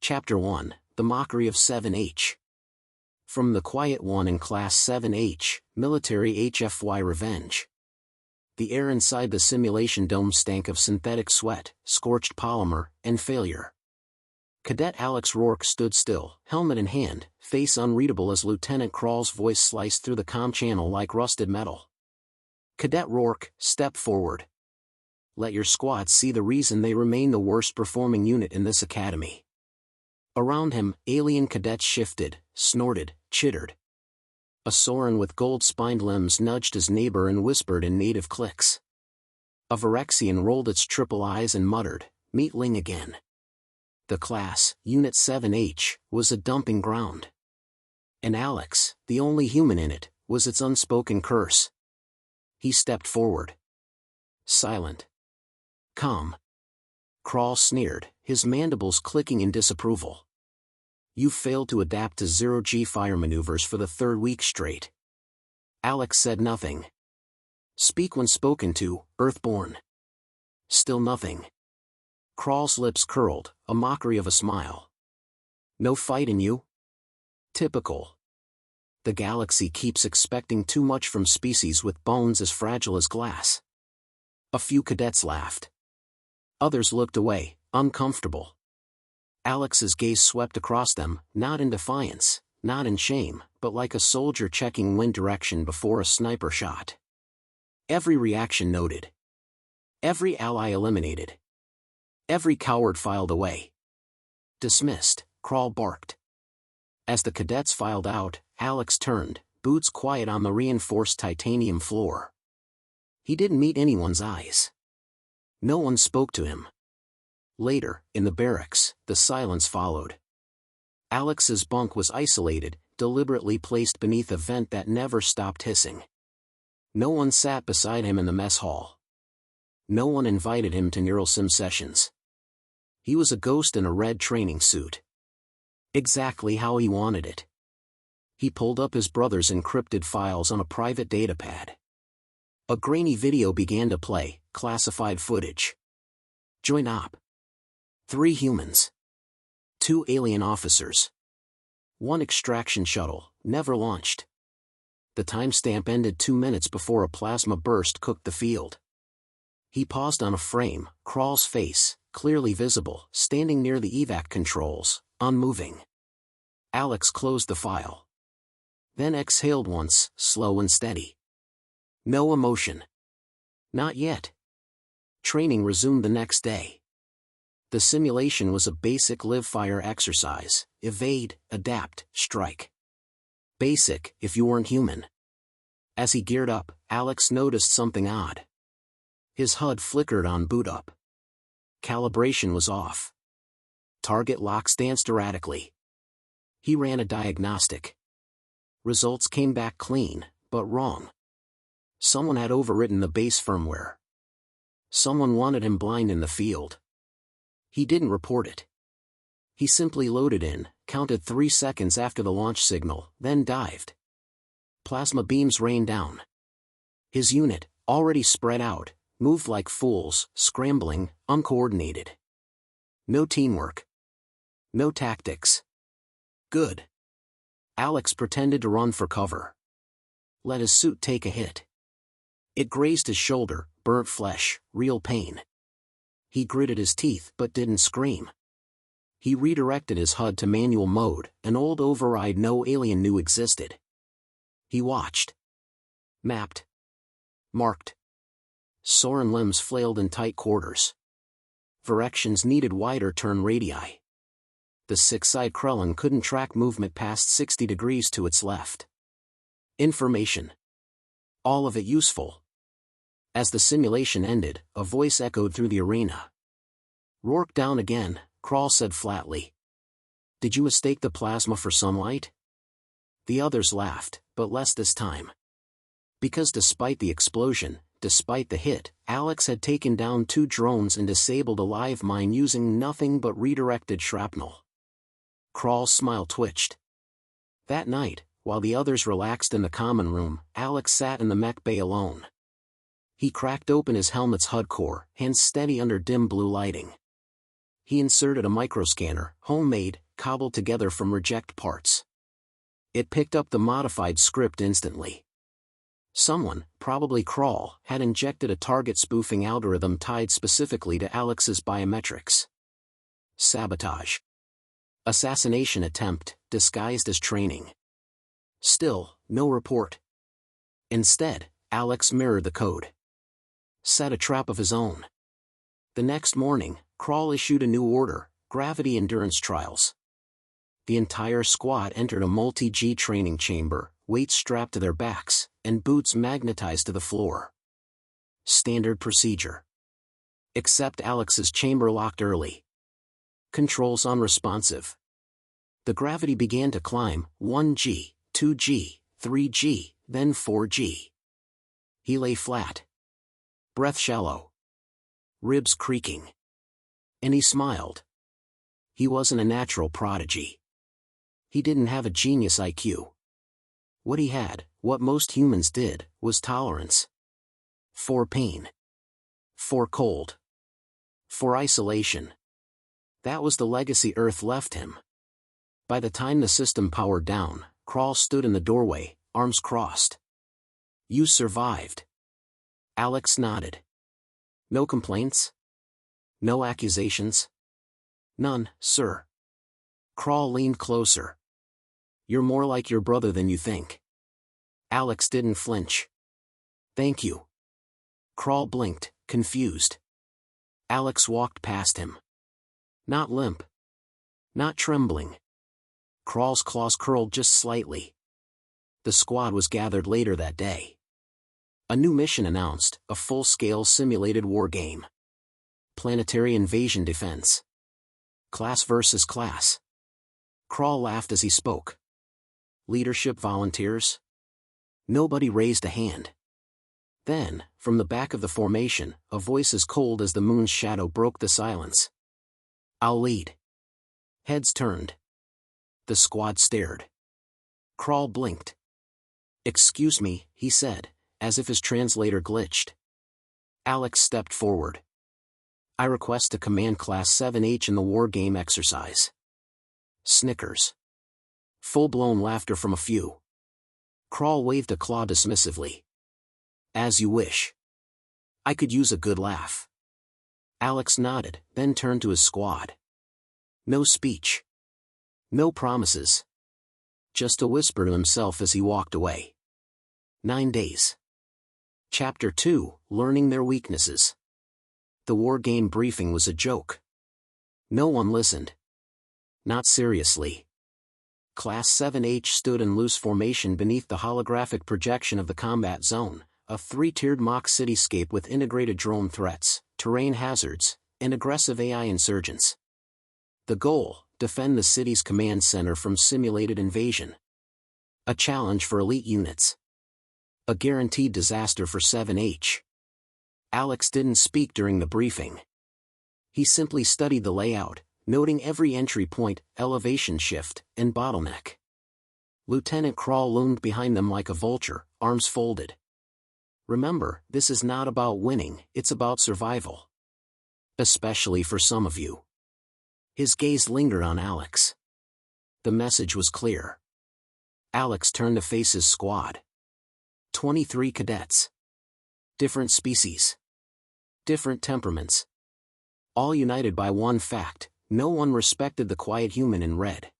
Chapter 1, The Mockery of 7H. From the Quiet One in Class 7H, Military HFY Revenge. The air inside the simulation dome stank of synthetic sweat, scorched polymer, and failure. Cadet Alex Rourke stood still, helmet in hand, face unreadable as Lieutenant Krall's voice sliced through the comm channel like rusted metal. Cadet Rourke, step forward. Let your squad see the reason they remain the worst performing unit in this academy. Around him, alien cadets shifted, snorted, chittered. A Soren with gold-spined limbs nudged his neighbor and whispered in native clicks. A Virexian rolled its triple eyes and muttered, "Meatling again." The class, Unit 7H, was a dumping ground. And Alex, the only human in it, was its unspoken curse. He stepped forward. Silent. Calm. Krall sneered, his mandibles clicking in disapproval. "You failed to adapt to zero-G fire maneuvers for the third week straight." Alex said nothing. "Speak when spoken to, Earthborn." Still nothing. Krall's lips curled, a mockery of a smile. "No fight in you?" Typical. The galaxy keeps expecting too much from species with bones as fragile as glass. A few cadets laughed. Others looked away, uncomfortable. Alex's gaze swept across them, not in defiance, not in shame, but like a soldier checking wind direction before a sniper shot. Every reaction noted. Every ally eliminated. Every coward filed away. "Dismissed," Krall barked. As the cadets filed out, Alex turned, boots quiet on the reinforced titanium floor. He didn't meet anyone's eyes. No one spoke to him. Later, in the barracks, the silence followed. Alex's bunk was isolated, deliberately placed beneath a vent that never stopped hissing. No one sat beside him in the mess hall. No one invited him to neural sim sessions. He was a ghost in a red training suit. Exactly how he wanted it. He pulled up his brother's encrypted files on a private datapad. A grainy video began to play, classified footage. Join op. 3 humans. 2 alien officers. 1 extraction shuttle, never launched. The timestamp ended 2 minutes before a plasma burst cooked the field. He paused on a frame, Krall's face, clearly visible, standing near the evac controls, unmoving. Alex closed the file. Then exhaled once, slow and steady. No emotion. Not yet. Training resumed the next day. The simulation was a basic live-fire exercise: evade, adapt, strike. Basic, if you weren't human. As he geared up, Alex noticed something odd. His HUD flickered on boot up. Calibration was off. Target locks danced erratically. He ran a diagnostic. Results came back clean, but wrong. Someone had overwritten the base firmware. Someone wanted him blind in the field. He didn't report it. He simply loaded in, counted 3 seconds after the launch signal, then dived. Plasma beams rained down. His unit, already spread out, moved like fools, scrambling, uncoordinated. No teamwork. No tactics. Good. Alex pretended to run for cover. Let his suit take a hit. It grazed his shoulder, burnt flesh, real pain. He gritted his teeth but didn't scream. He redirected his HUD to manual mode, an old override no alien knew existed. He watched. Mapped. Marked. Soren limbs flailed in tight quarters. Virexians needed wider turn radii. The 6-eyed Krellin couldn't track movement past 60 degrees to its left. Information. All of it useful. As the simulation ended, a voice echoed through the arena. "Rourke down again," Krall said flatly. "Did you mistake the plasma for sunlight?" The others laughed, but less this time. Because despite the explosion, despite the hit, Alex had taken down 2 drones and disabled a live mine using nothing but redirected shrapnel. Krall's smile twitched. That night, while the others relaxed in the common room, Alex sat in the mech bay alone. He cracked open his helmet's HUD core, hands steady under dim blue lighting. He inserted a microscanner, homemade, cobbled together from reject parts. It picked up the modified script instantly. Someone, probably Kral, had injected a target spoofing algorithm tied specifically to Alex's biometrics. Sabotage. Assassination attempt, disguised as training. Still, no report. Instead, Alex mirrored the code. Set a trap of his own. The next morning, Kral issued a new order, gravity endurance trials. The entire squad entered a multi-G training chamber, weights strapped to their backs, and boots magnetized to the floor. Standard procedure. Except Alex's chamber locked early. Controls unresponsive. The gravity began to climb, 1G, 2G, 3G, then 4G. He lay flat. Breath shallow. Ribs creaking. And he smiled. He wasn't a natural prodigy. He didn't have a genius IQ. What he had, what most humans did, was tolerance. For pain. For cold. For isolation. That was the legacy Earth left him. By the time the system powered down, Kral stood in the doorway, arms crossed. You survived. Alex nodded. No complaints? No accusations? None, sir. Kral leaned closer. You're more like your brother than you think. Alex didn't flinch. Thank you. Kral blinked, confused. Alex walked past him. Not limp. Not trembling. Kral's claws curled just slightly. The squad was gathered later that day. A new mission announced, a full-scale simulated war game. Planetary invasion defense. Class versus class. Kral laughed as he spoke. Leadership volunteers? Nobody raised a hand. Then, from the back of the formation, a voice as cold as the moon's shadow broke the silence. I'll lead. Heads turned. The squad stared. Kral blinked. Excuse me, he said, as if his translator glitched. Alex stepped forward. I request to command Class 7H in the war game exercise. Snickers. Full-blown laughter from a few. Kral waved a claw dismissively. As you wish. I could use a good laugh. Alex nodded, then turned to his squad. No speech. No promises. Just a whisper to himself as he walked away. 9 days. Chapter 2, Learning Their Weaknesses. The war game briefing was a joke. No one listened. Not seriously. Class 7H stood in loose formation beneath the holographic projection of the combat zone, a three-tiered mock cityscape with integrated drone threats, terrain hazards, and aggressive AI insurgents. The goal, defend the city's command center from simulated invasion. A challenge for elite units. A guaranteed disaster for 7H. Alex didn't speak during the briefing. He simply studied the layout, noting every entry point, elevation shift, and bottleneck. Lieutenant Kral loomed behind them like a vulture, arms folded. Remember, this is not about winning, it's about survival. Especially for some of you. His gaze lingered on Alex. The message was clear. Alex turned to face his squad. 23 cadets. Different species. Different temperaments. All united by one fact, no one respected the quiet human in red.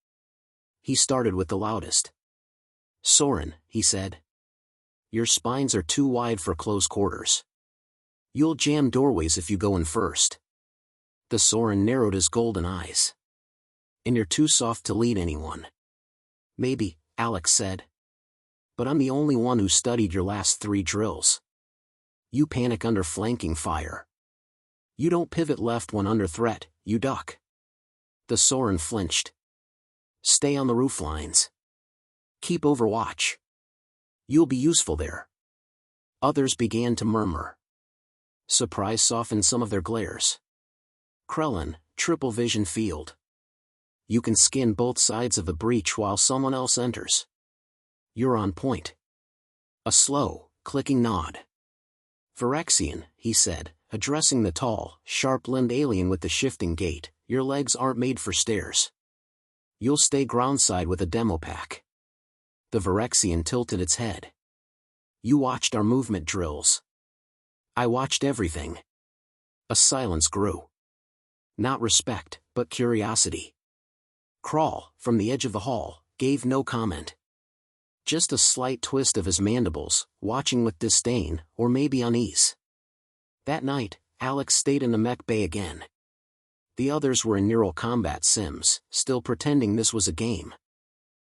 He started with the loudest. Soren, he said. Your spines are too wide for close quarters. You'll jam doorways if you go in first. The Soren narrowed his golden eyes. And you're too soft to lead anyone. Maybe, Alex said. But I'm the only one who studied your last 3 drills. You panic under flanking fire. You don't pivot left when under threat, you duck. The Soren flinched. Stay on the roof lines. Keep overwatch. You'll be useful there. Others began to murmur. Surprise softened some of their glares. Krellin, triple vision field. You can skin both sides of the breach while someone else enters. You're on point. A slow, clicking nod. Phyrexian, he said, addressing the tall, sharp-limbed alien with the shifting gait, your legs aren't made for stairs. You'll stay groundside with a demo pack. The Virexian tilted its head. You watched our movement drills. I watched everything. A silence grew. Not respect, but curiosity. Crawl, from the edge of the hall, gave no comment. Just a slight twist of his mandibles, watching with disdain, or maybe unease. That night, Alex stayed in the mech bay again. The others were in neural combat sims, still pretending this was a game.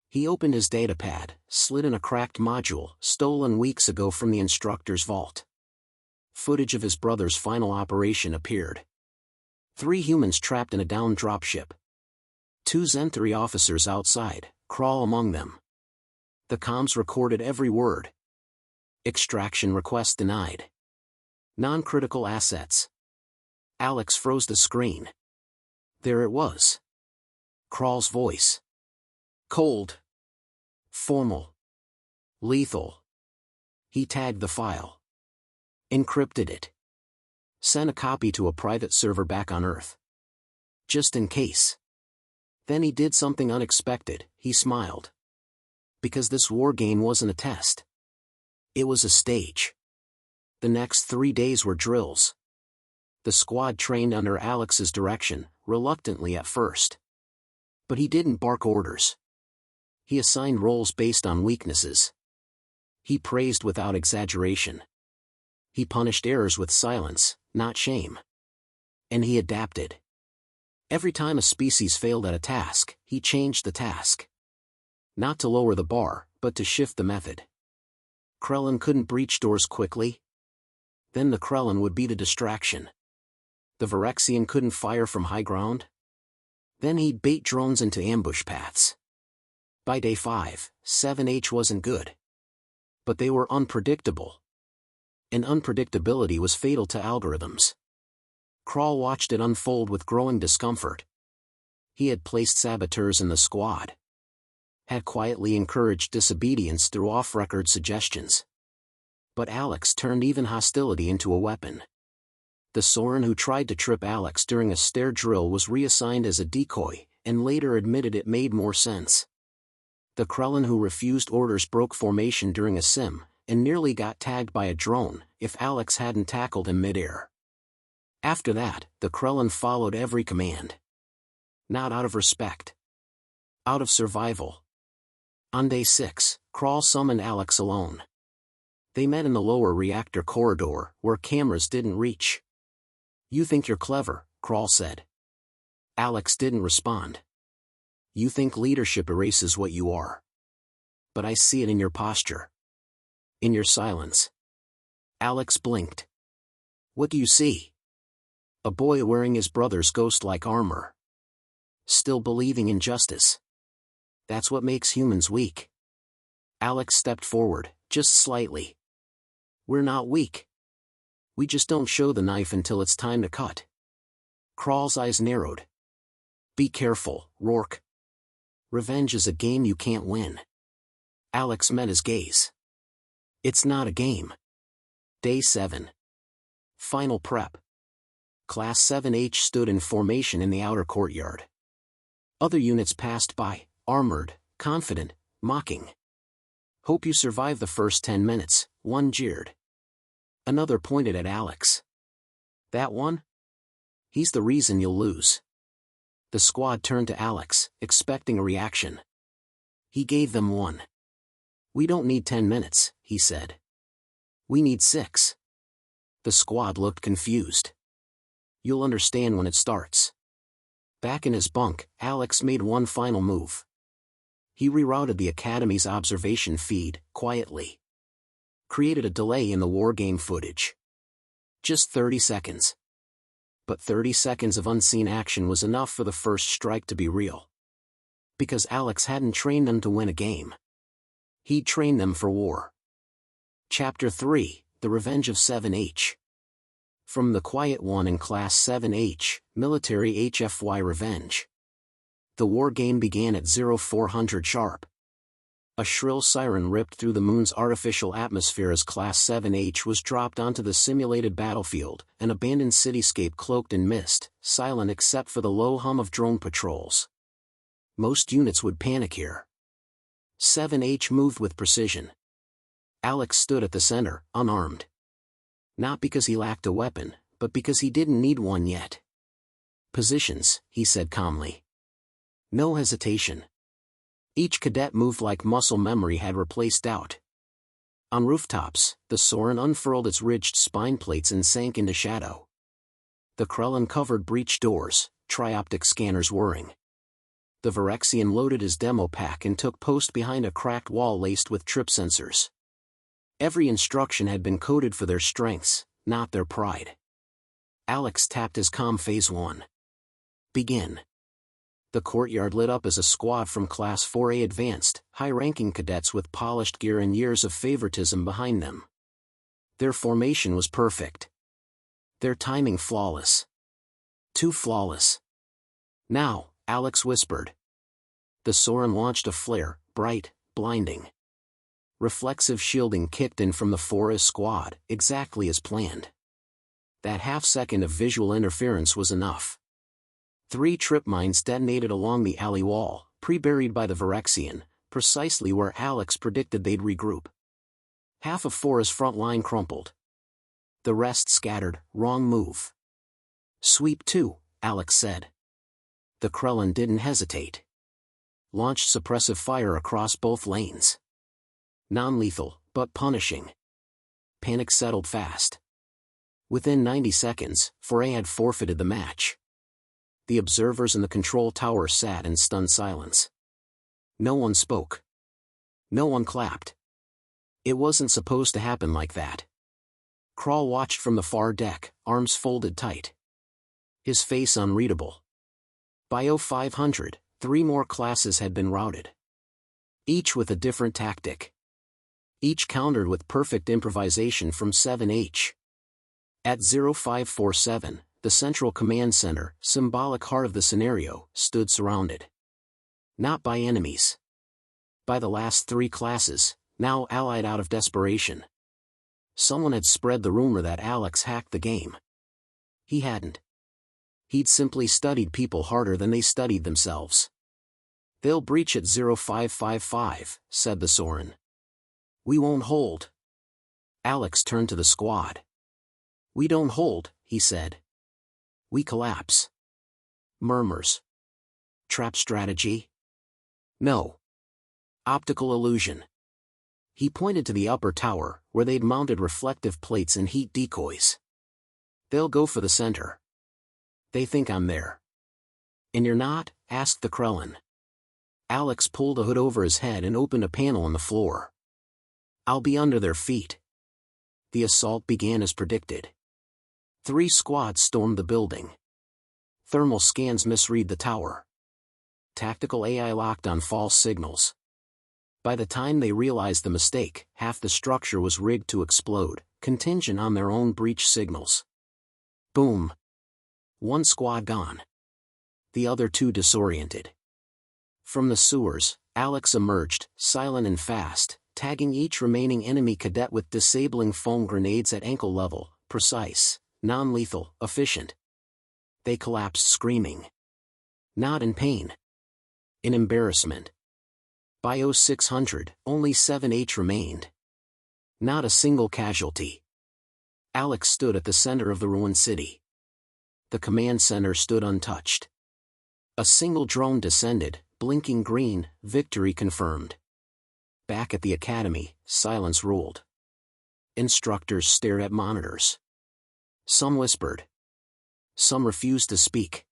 He opened his datapad, slid in a cracked module, stolen weeks ago from the instructor's vault. Footage of his brother's final operation appeared. 3 humans trapped in a downed dropship. 2 Zen-3 officers outside, Crawl among them. The comms recorded every word. Extraction request denied. Non-critical assets. Alex froze the screen. There it was. Crawl's voice. Cold. Formal. Lethal. He tagged the file. Encrypted it. Sent a copy to a private server back on Earth. Just in case. Then he did something unexpected, he smiled. Because this war game wasn't a test. It was a stage. The next 3 days were drills. The squad trained under Alex's direction, reluctantly at first. But he didn't bark orders. He assigned roles based on weaknesses. He praised without exaggeration. He punished errors with silence, not shame. And he adapted. Every time a species failed at a task, he changed the task. Not to lower the bar, but to shift the method. Krellin couldn't breach doors quickly. Then the Krellin would be the distraction. The Virexian couldn't fire from high ground. Then he'd bait drones into ambush paths. By day 5, 7H wasn't good. But they were unpredictable. And unpredictability was fatal to algorithms. Crawl watched it unfold with growing discomfort. He had placed saboteurs in the squad. Had quietly encouraged disobedience through off-record suggestions. But Alex turned even hostility into a weapon. The Soren who tried to trip Alex during a stair drill was reassigned as a decoy, and later admitted it made more sense. The Krellin who refused orders broke formation during a sim, and nearly got tagged by a drone, if Alex hadn't tackled him mid-air. After that, the Krellin followed every command. Not out of respect. Out of survival. On day 6, Crawl summoned Alex alone. They met in the lower reactor corridor, where cameras didn't reach. You think you're clever, Crawl said. Alex didn't respond. You think leadership erases what you are. But I see it in your posture. In your silence. Alex blinked. What do you see? A boy wearing his brother's ghost-like armor. Still believing in justice. That's what makes humans weak. Alex stepped forward, just slightly. We're not weak. We just don't show the knife until it's time to cut. Crawl's eyes narrowed. Be careful, Rourke. Revenge is a game you can't win. Alex met his gaze. It's not a game. Day 7. Final prep. Class 7H stood in formation in the outer courtyard. Other units passed by, armored, confident, mocking. Hope you survive the first 10 minutes, one jeered. Another pointed at Alex. That one? He's the reason you'll lose. The squad turned to Alex, expecting a reaction. He gave them one. We don't need 10 minutes, he said. We need 6. The squad looked confused. You'll understand when it starts. Back in his bunk, Alex made one final move. He rerouted the Academy's observation feed, quietly. Created a delay in the wargame footage. Just 30 seconds. But 30 seconds of unseen action was enough for the first strike to be real. Because Alex hadn't trained them to win a game. He'd trained them for war. Chapter 3, The Revenge of 7H. From the Quiet One in Class 7H, Military HFY Revenge. The war game began at 0400 sharp. A shrill siren ripped through the moon's artificial atmosphere as Class 7H was dropped onto the simulated battlefield, an abandoned cityscape cloaked in mist, silent except for the low hum of drone patrols. Most units would panic here. 7H moved with precision. Alex stood at the center, unarmed. Not because he lacked a weapon, but because he didn't need one yet. Positions, he said calmly. No hesitation. Each cadet moved like muscle memory had replaced doubt. On rooftops, the Soren unfurled its ridged spine plates and sank into shadow. The Krell covered breech doors, trioptic scanners whirring. The Virexian loaded his demo pack and took post behind a cracked wall laced with trip sensors. Every instruction had been coded for their strengths, not their pride. Alex tapped his comm phase 1. Begin. The courtyard lit up as a squad from Class 4A advanced, high-ranking cadets with polished gear and years of favoritism behind them. Their formation was perfect. Their timing flawless. Too flawless. Now, Alex whispered. The Soren launched a flare, bright, blinding. Reflexive shielding kicked in from the 4A squad, exactly as planned. That half-second of visual interference was enough. 3 trip mines detonated along the alley wall, pre-buried by the Virexian, precisely where Alex predicted they'd regroup. Half of 4A's front line crumpled. The rest scattered, wrong move. Sweep 2, Alex said. The Krellin didn't hesitate. Launched suppressive fire across both lanes. Non-lethal, but punishing. Panic settled fast. Within 90 seconds, 4A had forfeited the match. The observers in the control tower sat in stunned silence. No one spoke. No one clapped. It wasn't supposed to happen like that. Krall watched from the far deck, arms folded tight. His face unreadable. By 0500, 3 more classes had been routed. Each with a different tactic. Each countered with perfect improvisation from 7H. At 0547, the Central Command Center, symbolic heart of the scenario, stood surrounded. Not by enemies. By the last 3 classes, now allied out of desperation. Someone had spread the rumor that Alex hacked the game. He hadn't. He'd simply studied people harder than they studied themselves. They'll breach at 0555, said the Soren. We won't hold. Alex turned to the squad. We don't hold, he said. We collapse. Murmurs. Trap strategy? No. Optical illusion. He pointed to the upper tower, where they'd mounted reflective plates and heat decoys. They'll go for the center. They think I'm there. And you're not? Asked the Krellin. Alex pulled a hood over his head and opened a panel in the floor. I'll be under their feet. The assault began as predicted. 3 squads stormed the building. Thermal scans misread the tower. Tactical AI locked on false signals. By the time they realized the mistake, half the structure was rigged to explode, contingent on their own breach signals. Boom. 1 squad gone. The other 2 disoriented. From the sewers, Alex emerged, silent and fast, tagging each remaining enemy cadet with disabling foam grenades at ankle level, precise, non-lethal, efficient. They collapsed screaming. Not in pain. In embarrassment. By 0600, only 7H remained. Not a single casualty. Alex stood at the center of the ruined city. The command center stood untouched. A single drone descended, blinking green, victory confirmed. Back at the academy, silence ruled. Instructors stared at monitors. Some whispered. Some refused to speak.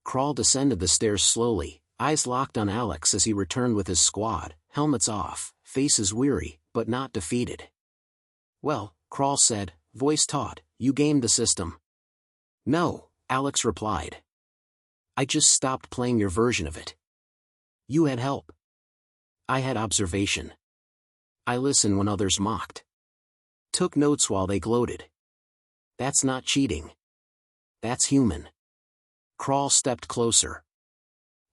Krall descended the stairs slowly, eyes locked on Alex as he returned with his squad, helmets off, faces weary, but not defeated. Well, Krall said, voice taut, you gamed the system. No, Alex replied. I just stopped playing your version of it. You had help. I had observation. I listened when others mocked. Took notes while they gloated. That's not cheating. That's human. Krall stepped closer.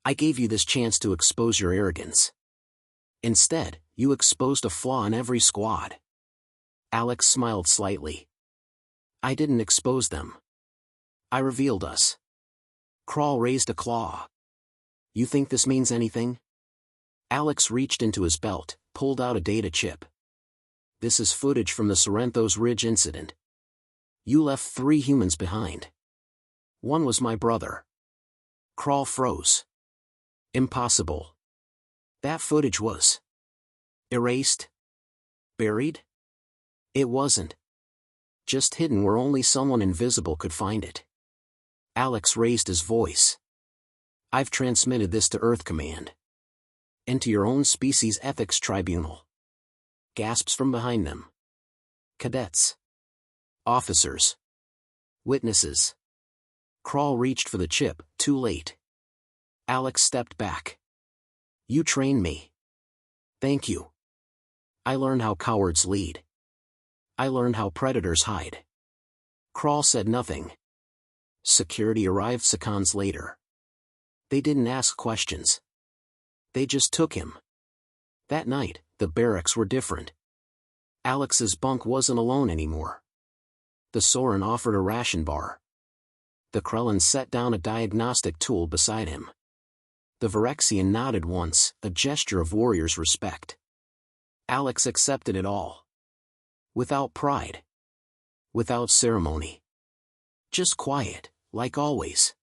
I gave you this chance to expose your arrogance. Instead, you exposed a flaw in every squad. Alex smiled slightly. I didn't expose them. I revealed us. Crawl raised a claw. You think this means anything? Alex reached into his belt, pulled out a data chip. This is footage from the Sorrento's Ridge incident. You left 3 humans behind. One was my brother. Crawl froze. Impossible. That footage was erased? Buried? It wasn't. Just hidden where only someone invisible could find it. Alex raised his voice. I've transmitted this to Earth Command. And to your own species ethics tribunal. Gasps from behind them. Cadets. Officers. Witnesses. Crawl reached for the chip, too late. Alex stepped back. You trained me. Thank you. I learned how cowards lead. I learned how predators hide. Crawl said nothing. Security arrived seconds later. They didn't ask questions. They just took him. That night, the barracks were different. Alex's bunk wasn't alone anymore. The Soren offered a ration bar. The Krellin set down a diagnostic tool beside him. The Virexian nodded once, a gesture of warrior's respect. Alex accepted it all. Without pride. Without ceremony. Just quiet, like always.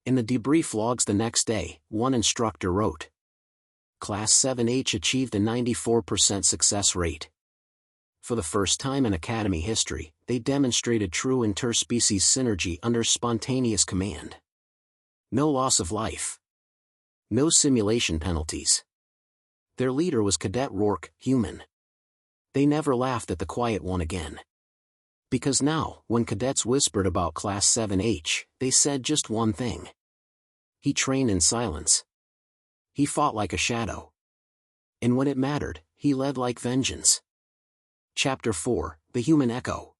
In the debrief logs the next day, one instructor wrote. Class 7H achieved a 94% success rate. For the first time in Academy history, they demonstrated true interspecies synergy under spontaneous command. No loss of life. No simulation penalties. Their leader was Cadet Rourke, human. They never laughed at the Quiet One again. Because now, when cadets whispered about Class 7H, they said just one thing. He trained in silence. He fought like a shadow. And when it mattered, he led like vengeance. Chapter 4, The Human Echo.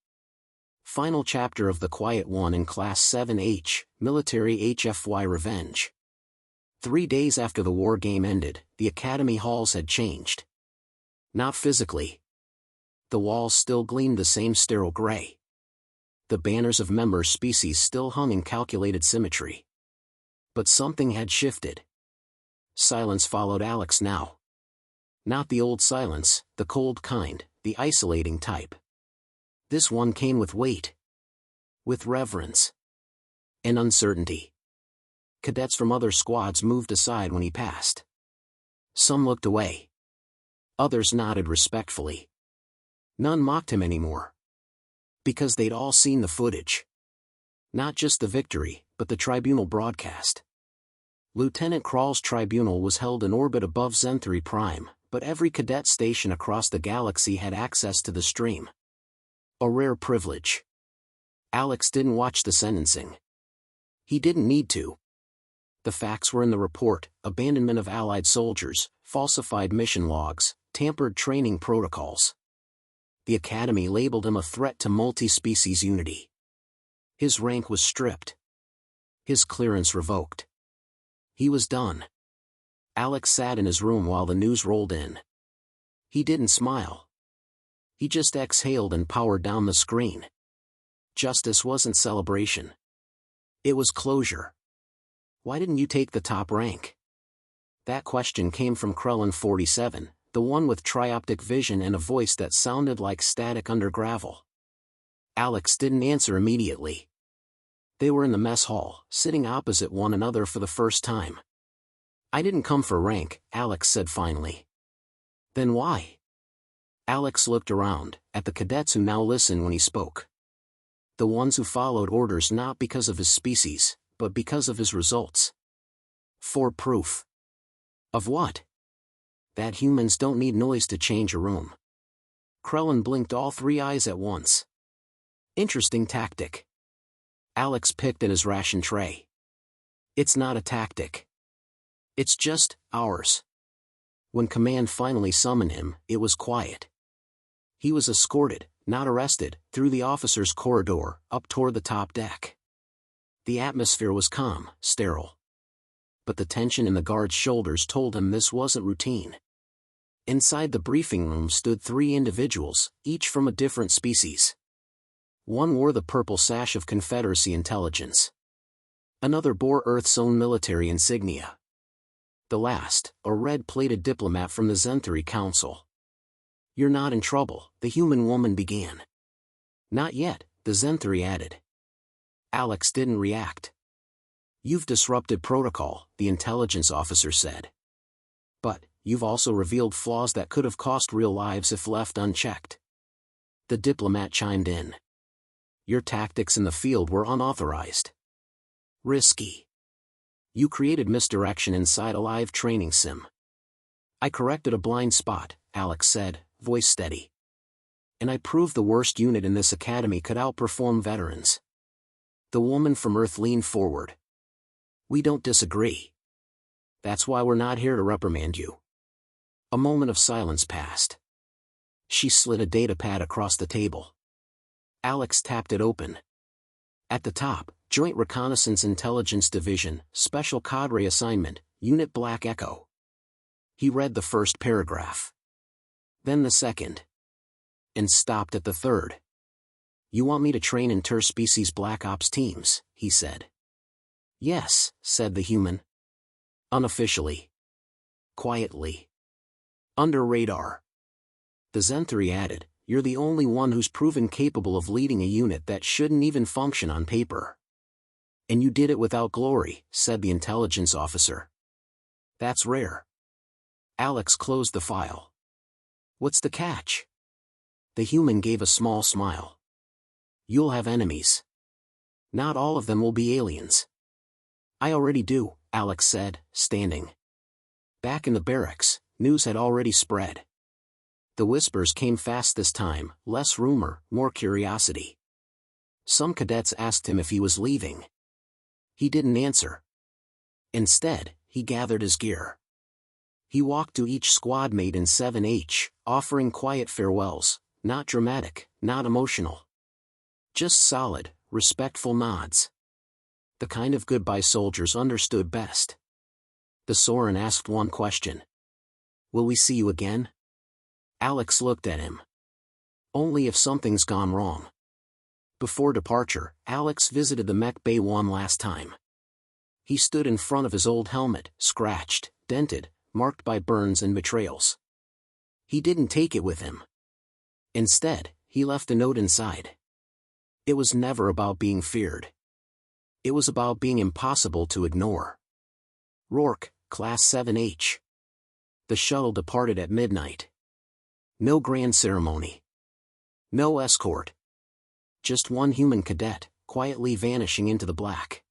Final chapter of The Quiet One in Class 7H, Military HFY Revenge. 3 days after the war game ended, the Academy halls had changed. Not physically. The walls still gleamed the same sterile gray. The banners of member species still hung in calculated symmetry. But something had shifted. Silence followed Alex now. Not the old silence, the cold kind, the isolating type. This one came with weight. With reverence. And uncertainty. Cadets from other squads moved aside when he passed. Some looked away. Others nodded respectfully. None mocked him anymore. Because they'd all seen the footage. Not just the victory, but the tribunal broadcast. Lieutenant Crawl's tribunal was held in orbit above Zenthri Prime, but every cadet station across the galaxy had access to the stream. A rare privilege. Alex didn't watch the sentencing. He didn't need to. The facts were in the report: abandonment of Allied soldiers, falsified mission logs, tampered training protocols. The Academy labeled him a threat to multi-species unity. His rank was stripped. His clearance revoked. He was done. Alex sat in his room while the news rolled in. He didn't smile. He just exhaled and powered down the screen. Justice wasn't celebration. It was closure. Why didn't you take the top rank? That question came from Krellin 47, the one with trioptic vision and a voice that sounded like static under gravel. Alex didn't answer immediately. They were in the mess hall, sitting opposite one another for the first time. I didn't come for rank, Alex said finally. Then why? Alex looked around, at the cadets who now listened when he spoke. The ones who followed orders not because of his species, but because of his results. For proof. Of what? That humans don't need noise to change a room. Krellin blinked all 3 eyes at once. Interesting tactic. Alex picked at his ration tray. It's not a tactic. It's just ours. When command finally summoned him, it was quiet. He was escorted, not arrested, through the officers' corridor, up toward the top deck. The atmosphere was calm, sterile. But the tension in the guard's shoulders told him this wasn't routine. Inside the briefing room stood 3 individuals, each from a different species. One wore the purple sash of Confederacy intelligence. Another bore Earth's own military insignia. The last, a red-plated diplomat from the Zenthari Council. "You're not in trouble," the human woman began. "Not yet," the Zenthari added. Alex didn't react. "You've disrupted protocol," the intelligence officer said. "But you've also revealed flaws that could have cost real lives if left unchecked." The diplomat chimed in. "Your tactics in the field were unauthorized. Risky. You created misdirection inside a live training sim." "I corrected a blind spot," Alex said, voice steady. "And I proved the worst unit in this academy could outperform veterans." The woman from Earth leaned forward. "We don't disagree. That's why we're not here to reprimand you." A moment of silence passed. She slid a datapad across the table. Alex tapped it open. At the top, Joint Reconnaissance Intelligence Division, Special Cadre Assignment, Unit Black Echo. He read the first paragraph. Then the second. And stopped at the third. "You want me to train interspecies Black Ops teams," he said. "Yes," said the human. "Unofficially. Quietly. Under radar." The Zenthari added, "You're the only one who's proven capable of leading a unit that shouldn't even function on paper." "And you did it without glory," said the intelligence officer. "That's rare." Alex closed the file. "What's the catch?" The human gave a small smile. "You'll have enemies. Not all of them will be aliens." "I already do," Alex said, standing. Back in the barracks, news had already spread. The whispers came fast this time, less rumor, more curiosity. Some cadets asked him if he was leaving. He didn't answer. Instead, he gathered his gear. He walked to each squad mate in 7H, offering quiet farewells, not dramatic, not emotional. Just solid, respectful nods. The kind of goodbye soldiers understood best. The Soren asked one question. "Will we see you again?" Alex looked at him. "Only if something's gone wrong." Before departure, Alex visited the mech bay one last time. He stood in front of his old helmet, scratched, dented, marked by burns and betrayals. He didn't take it with him. Instead, he left a note inside. It was never about being feared. It was about being impossible to ignore. Rourke, Class 7H. The shuttle departed at midnight. No grand ceremony. No escort. Just one human cadet, quietly vanishing into the black.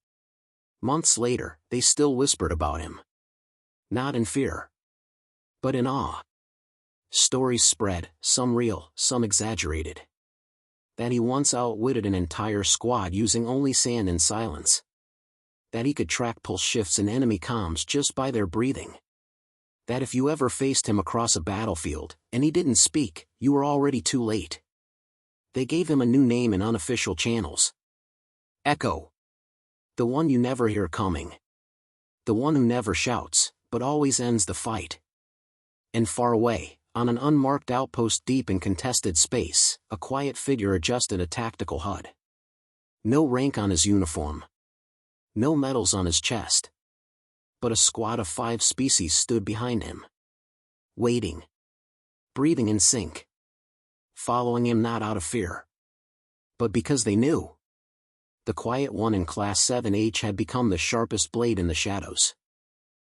Months later, they still whispered about him. Not in fear, but in awe. Stories spread, some real, some exaggerated. That he once outwitted an entire squad using only sand and silence. That he could track pulse shifts in enemy comms just by their breathing. That if you ever faced him across a battlefield, and he didn't speak, you were already too late. They gave him a new name in unofficial channels. Echo. The one you never hear coming. The one who never shouts, but always ends the fight. And far away, on an unmarked outpost deep in contested space, a quiet figure adjusted a tactical HUD. No rank on his uniform. No medals on his chest. But a squad of 5 species stood behind him. Waiting. Breathing in sync. Following him not out of fear, but because they knew. The quiet one in Class 7H had become the sharpest blade in the shadows.